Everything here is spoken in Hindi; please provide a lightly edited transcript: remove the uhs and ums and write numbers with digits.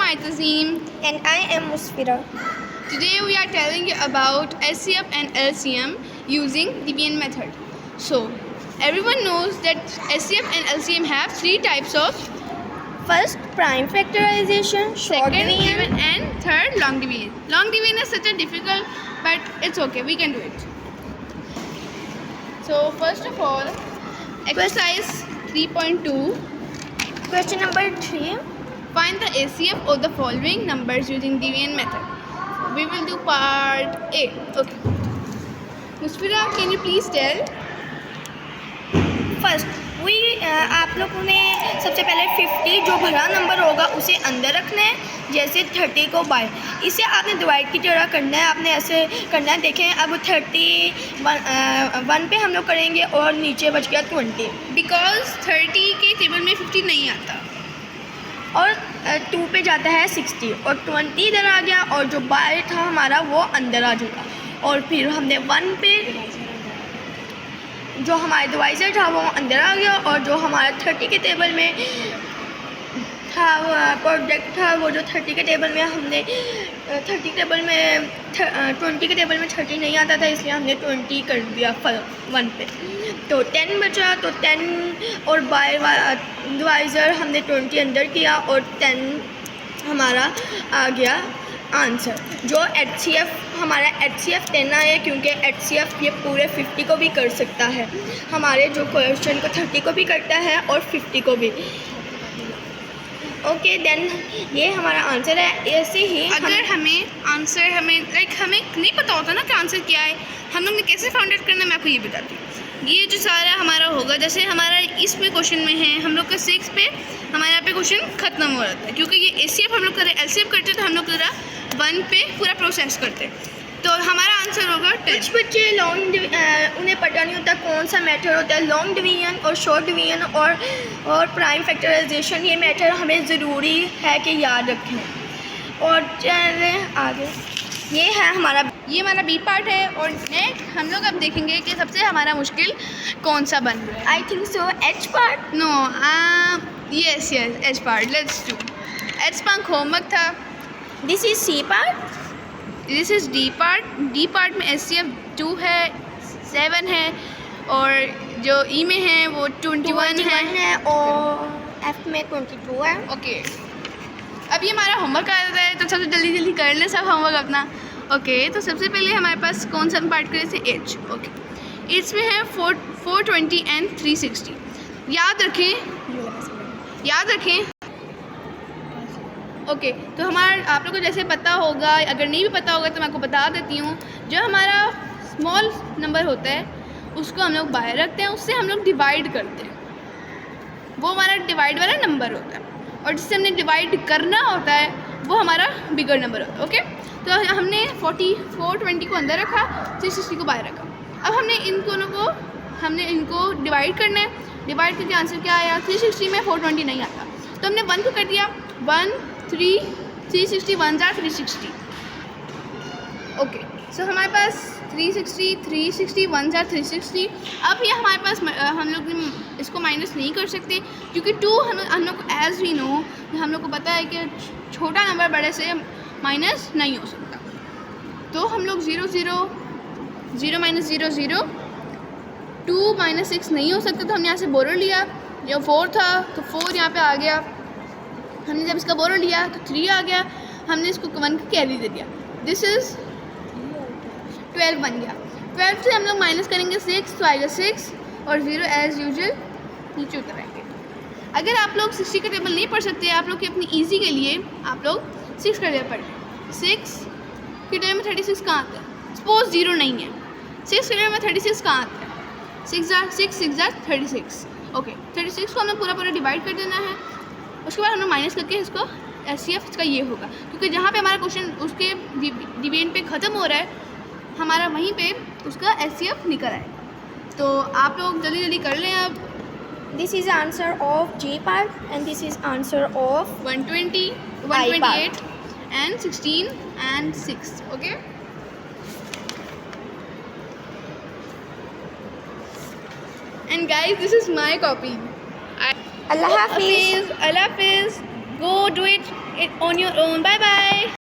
I Tazim. And I am Musfira. Today we are telling you about SCF and LCM using Debian method. So, everyone knows that SCF and LCM have three types of: First, prime factorization, short second division. even, and third long division. Long division is such a difficult, but it's okay, we can do it. So, first of all, exercise 3.2. Question number 3. Find the ACF of the following numbers using Debian method. We will do part A. Okay. Musfira, can you please tell? First आप लोगों ने सबसे पहले 50 जो भरा नंबर होगा उसे अंदर रखना है, जैसे 30 को बाय इसे आपने डिवाइड की तरह करना है। आपने ऐसे करना है। देखें अब 31 पे हम लोग करेंगे और नीचे बच गया 20, बिकॉज 30 के टेबल में 50 नहीं आता और 2 पे जाता है 60 और 20 इधर आ गया और जो बाय था हमारा वो अंदर आ जाएगा। और फिर हमने 1 पे जो हमारा डिवाइज़र था वो अंदर आ गया और जो हमारा 30 के टेबल में था प्रोडक्ट था वो जो 30 के टेबल में हमने 30 के टेबल में 20 के टेबल में 30 नहीं आता था, इसलिए हमने 20 कर दिया 1 पे। तो 10 बचा, तो 10 और बाय डिवाइज़र हमने 20 अंदर किया और 10 हमारा आ गया आंसर। जो HCF हमारा HCF 10 आया क्योंकि HCF ये पूरे 50 को भी कर सकता है, हमारे जो क्वेश्चन को 30 को भी करता है और 50 को भी। ओके देन ये हमारा आंसर है। ऐसे ही अगर हमें नहीं पता होता ना कि आंसर क्या है, हम लोग ने कैसे फाउंड आउट करना है, मैं आपको ये बताती हूँ। ये जो सारा हमारा होगा, जैसे हमारा इसमें क्वेश्चन में है हम लोग का 6 पे हमारे यहाँ पे क्वेश्चन ख़त्म हो जाता है, क्योंकि ये ACF हम लोग कर रहे हैं, LCF करते तो हम लोग ज़रा 1 पे पूरा प्रोसेस करते हैं। तो हमारा आंसर होगा 10। कुछ बच्चे उन्हें पता नहीं होता कौन सा मेथड होता है, लॉन्ग डिवीजन और शॉर्ट डिवीजन और प्राइम फैक्टराइजेशन। ये मेथड हमें ज़रूरी है कि याद रखें। और चलें आगे। ये हमारा B पार्ट है और नेक्स्ट हम लोग अब देखेंगे कि सबसे हमारा मुश्किल कौन सा बन रहा है। I think so H part. No yes H part. Let's do H part homework था। This is C part. This is D part. D part में SCF 2 है, 7 है और जो E में है वो 21 है और F में 22 है। ओके अब ये हमारा होमवर्क आ जाता है, तो सबसे जल्दी कर ले सब होमवर्क अपना। ओके तो सबसे पहले हमारे पास कौन सा पार्ट करे थे? H। ओके H में है 420 एंड 360। याद रखें। ओके तो आप लोगों को जैसे पता होगा, अगर नहीं भी पता होगा तो मैं आपको बता देती हूँ। जो हमारा स्मॉल नंबर होता है उसको हम लोग बाहर रखते हैं, उससे हम लोग डिवाइड करते हैं, वो हमारा डिवाइड वाला नंबर होता है। और जिससे हमने डिवाइड करना होता है वो हमारा बिगर नंबर होता है। ओके तो हमने 420 को अंदर रखा, 360 को बाहर रखा। अब हमने इनको डिवाइड करना है। डिवाइड करके आंसर क्या आया? 360 में 420 नहीं आता, तो हमने 1 को कर दिया 1 3 360 1 जार 360। ओके सो हमारे पास 360 1 जार 360। अब ये हमारे पास हम लोग इसको माइनस नहीं कर सकते, क्योंकि 2 हम लोग एज वी नो हम लोग को पता है कि छोटा नंबर बड़े से माइनस नहीं हो सकता। तो हम लोग 0 0 0 -0 0 2 - 6 नहीं हो सकता, तो हमने यहाँ से बोरो लिया। जो 4 था तो 4 यहाँ पे आ गया। हमने जब इसका बोरो लिया तो 3 आ गया। हमने इसको 1 का कैरी दे दिया। दिस इज़ 12 बन गया। 12 से हम लोग माइनस करेंगे 6 तो आएगा 6 और 0 एज यूजुअल नीचे उतराएंगे। अगर आप लोग 60 का टेबल नहीं पढ़ सकते, आप लोग की अपनी ईजी के लिए आप लोग 6 का टेबल पढ़ें। 6 के टेबल में 36 कहाँ आता है? सपोज 0 नहीं है, 6 के टेबल में 36 कहाँ आता है? 6 जार 36। ओके 36 को हमें पूरा डिवाइड कर देना है। उसके बाद हम लोग माइनस करके इसको SCF इसका ये होगा, क्योंकि जहाँ पे हमारा क्वेश्चन उसके डिवीजन पे ख़त्म हो रहा है हमारा वहीं पे उसका SCF निकल आएगा। तो आप लोग जल्दी कर लें। अब this is answer of G part and this is answer of 120 128 and 16 and 6. Okay and guys, this is my copy. Allah Hafiz. Allah Hafiz. go do it on your own. Bye bye.